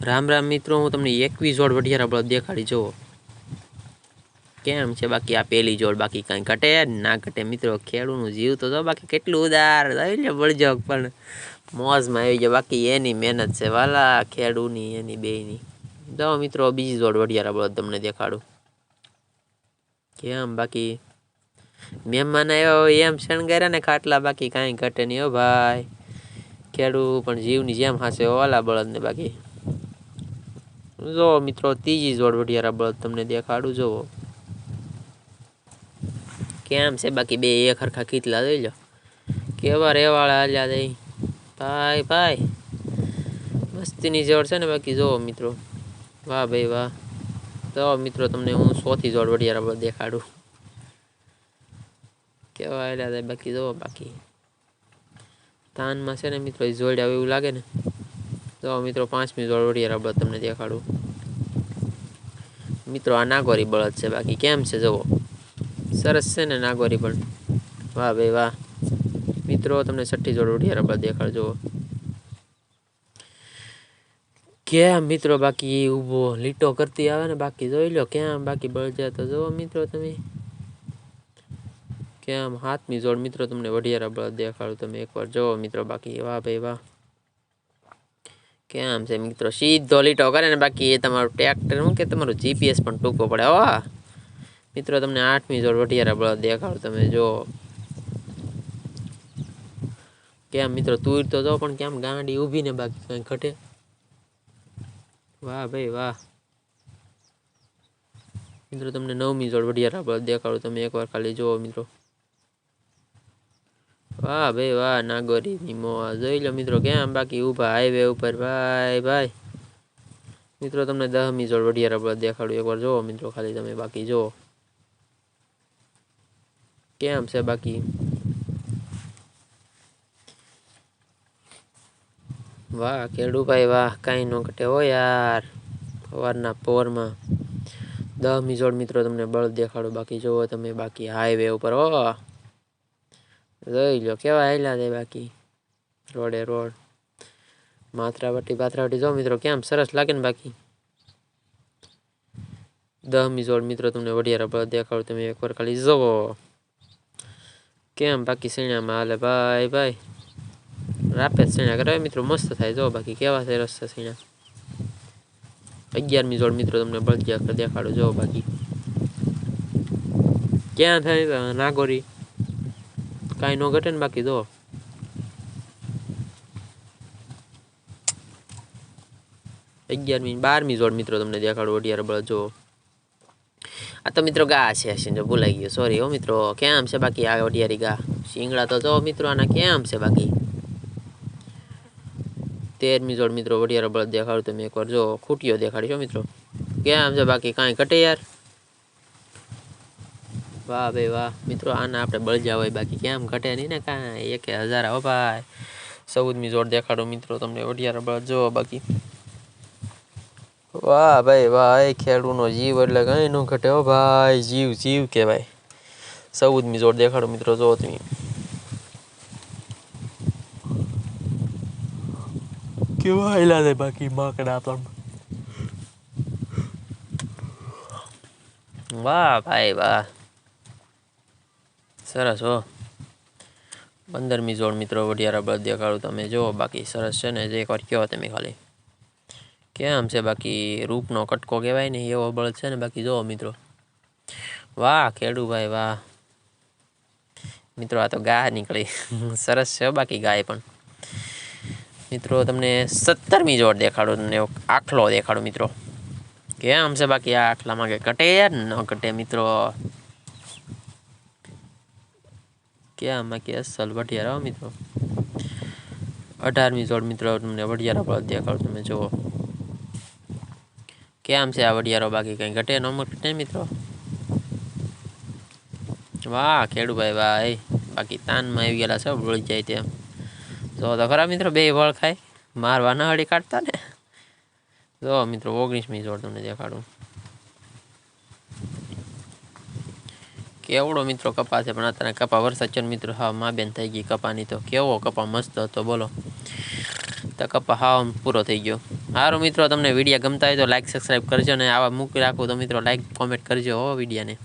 રામ રામ મિત્રો, હું તમને 21 જોડ વઢિયારા બળદ દેખાડી જોવો કેમ છે બાકી આ પહેલી જોડ, બાકી કાંઈ ઘટે ના ઘટે મિત્રો. ખેડૂતનું જીવ તો જો બાકી કેટલું ઉદાર લે બળજોગ, પણ મોજમાં આવી જાય. બાકી એની મહેનત છે વાલા, ખેડૂની એની બેયની. જો મિત્રો બીજી જોડ વઢિયારા બળદ તમને દેખાડું કેમ. બાકી મહેમાન આવ્યા હોય એમ શણગાર્યા ને ખાટલા, બાકી કાંઈ ઘટે નહીં હો ભાઈ. ખેડૂ પણ જીવની જેમ હાસે વાલા બળદને. બાકી જો મિત્રો ત્રીજી જોડ વઢિયારા બળદ તમને દેખાડું જોવો કેમ છે. બાકી બે એક હરખા ખીચલા જોઈ લો કેવા રેવાળા હાલ્યા દઈ ભાઈ ભાઈ, મસ્તીની જોડ છે ને. બાકી જોવો મિત્રો, વાહ ભાઈ વાહ. તો મિત્રો તમને હું ચોથી જોડ વઢિયારા બળદ દેખાડું કેવા હાલ્યા દઈ. બાકી જોવો, બાકી તાનમાં છે ને મિત્રો જોડ આવે એવું લાગે ને. તો મિત્રો પાંચમી જોડ વઢિયારા બળદ તમને દેખાડું મિત્રો. આ નાગોરી બળદ છે. બાકી કેમ છે જુઓ, સરસ છે ને નાગોરી પણ, વાહ ભાઈ વાહ. મિત્રો તમને છઠ્ઠી જોડ વઢિયારા બળદ દેખાડજો કેમ મિત્રો. બાકી ઊભો લીટો કરતી આવે ને, બાકી જોઈ લો કેમ. બાકી બળદ તો જુઓ મિત્રો તમે કેમ. હાથમી જોડ મિત્રો તમને વઢિયારા બળદ દેખાડું તમે એકવાર જોવો મિત્રો. બાકી વાહ ભાઈ વાહ કેમ છે મિત્રો. સીધો લીટો કરે ને, બાકી એ તમારું ટ્રેક્ટર શું કે તમારું જીપીએસ પણ ટૂંકો પડે હો મિત્રો. તમને આઠમી જોડ વઢિયારા બળદ દેખાડું તમે જો કેમ મિત્રો. તુર તો જો પણ કેમ ગાંડી ઊભી ને, બાકી કઈ ઘટે. વાહ ભાઈ વાહ મિત્રો. તમને નવમી જોડ વઢિયારા બળદ દેખાડું તમે એકવાર ખાલી જોવો મિત્રો. વાહ ભાઈ વાહ, નાગોરીની મોજ જોઈ લો મિત્રો કેમ. બાકી ઊભા હાઈવે ઉપર ભાઈ ભાઈ. મિત્રો તમને 10મી જોડ વઢિયારા બળદ દેખાડું એકવાર જોવો મિત્રો ખાલી તમે. બાકી જોવો કેમ છે. બાકી વાહ ખેડૂભાઈ વાહ, કાંઈ ન ઘટે હો યાર સવારના પોરમાં. 10મી જોડ મિત્રો તમને બળદ દેખાડો બાકી જોવો તમે. બાકી હાઈવે ઉપર હો જોઈ લો કેવા હાલ્યા દે. બાકી રોડે રોડ માથરાવટી જો મિત્રો કેમ સરસ લાગે ને. બાકી 10મી જોડ મિત્રો તમને વઢિયારા બળદ દેખાડો તમે એકવાર ખાલી જોવો કેમ. બાકી સૈણામાં હાલે ભાઈ ભાઈ, રાપે સૈણા કરે મિત્રો, મસ્ત થાય જો. બાકી કેવા સરસ છે સૈણા. 11મી જોડ મિત્રો તમને બળદ દેખાડો જો. બાકી ક્યાં થાય નાગોરી, કાંઈ ન ઘટે ને. બાકી જો 12મી જોડ મિત્રો તમને દેખાડો વઢિયારા બળદ જો. આ તો મિત્રો ગા છે જો ભૂલાઈ ગયો, સોરી હો મિત્રો. કેમ છે બાકી આ વઢિયારી ગા શિંગડા તો જો મિત્રો આના કેમ છે. બાકી 13મી જોડ મિત્રો વઢિયારા બળદ દેખાડો તમે એકવાર જો. ખૂટીઓ દેખાડીશો મિત્રો કેમ છે. બાકી કાંઈ ઘટે યાર, વાહ ભાઈ વાહ મિત્રો. આના આપણે બળજા હોય, બાકી કેમ ઘટે નહીં ને કાંઈ. 1000 હો ભાઈ. 14મી જોડ દેખાડો મિત્રો તમને વઢિયારા બળદ જો. બાકી વાહ ભાઈ વાહ, એ ખેડૂનો જીવ એટલે કઈ ન ઘટે હો ભાઈ. જીવ જીવ કહેવાય. 14મી જોડ દેખાડો મિત્રો જો તમે કેવા હાલ્યા દે. બાકી માકડા પણ વાહ ભાઈ વાહ, સરસ હો. 15મી જોડ મિત્રો વઢિયારા બળદ દેખાડું તમે જો. બાકી સરસ છે ને, એકવાર કહો તમે ખાલી કેમ છે. બાકી રૂપનો કટકો કહેવાય ને એવો બળદ છે ને. બાકી જોવો મિત્રો, વાહ ખેડૂભાઈ વાહ મિત્રો. આ તો ગા નીકળી સરસ છે બાકી ગાય પણ મિત્રો. તમને 17મી જોડ દેખાડો, તમને આખલો દેખાડો મિત્રો કેમ છે. બાકી આ આખલામાં કે ઘટે ન ઘટે મિત્રો. કેમ બાકી અસલ વઢિયારા મિત્રો. 18મી જોડ મિત્રો તમને વઢિયારા બળદ દેખાડો તમે જુઓ કેમ છે આ વઢિયારો. બાકી કઈ ઘટે ન ઘટે મિત્રો. વાહ ખેડૂભાઈ વાહ. બાકી તાનમાં આવી ગયેલા છે, વળી જાય તેમ જો તો ખરા મિત્રો. બે વળ ખાય મારવા ના હળી કાઢતા ને. જો મિત્રો 19મી જોડ તમને દેખાડું કેવડો મિત્રો કપા છે. પણ અત્યારે કપા વરસાદ છે મિત્રો, હા મા બેન થઈ ગઈ કપાની. તો કેવો કપા મસ્ત હતો બોલો. તો કપા હાવ પૂરો થઈ ગયો. સારું મિત્રો, તમને વિડીયો ગમતા હોય તો લાઈક સબસ્ક્રાઈબ કરજો, અને આવા મૂકી રાખું તો મિત્રો લાઈક કોમેન્ટ કરજો હો વિડીયોને.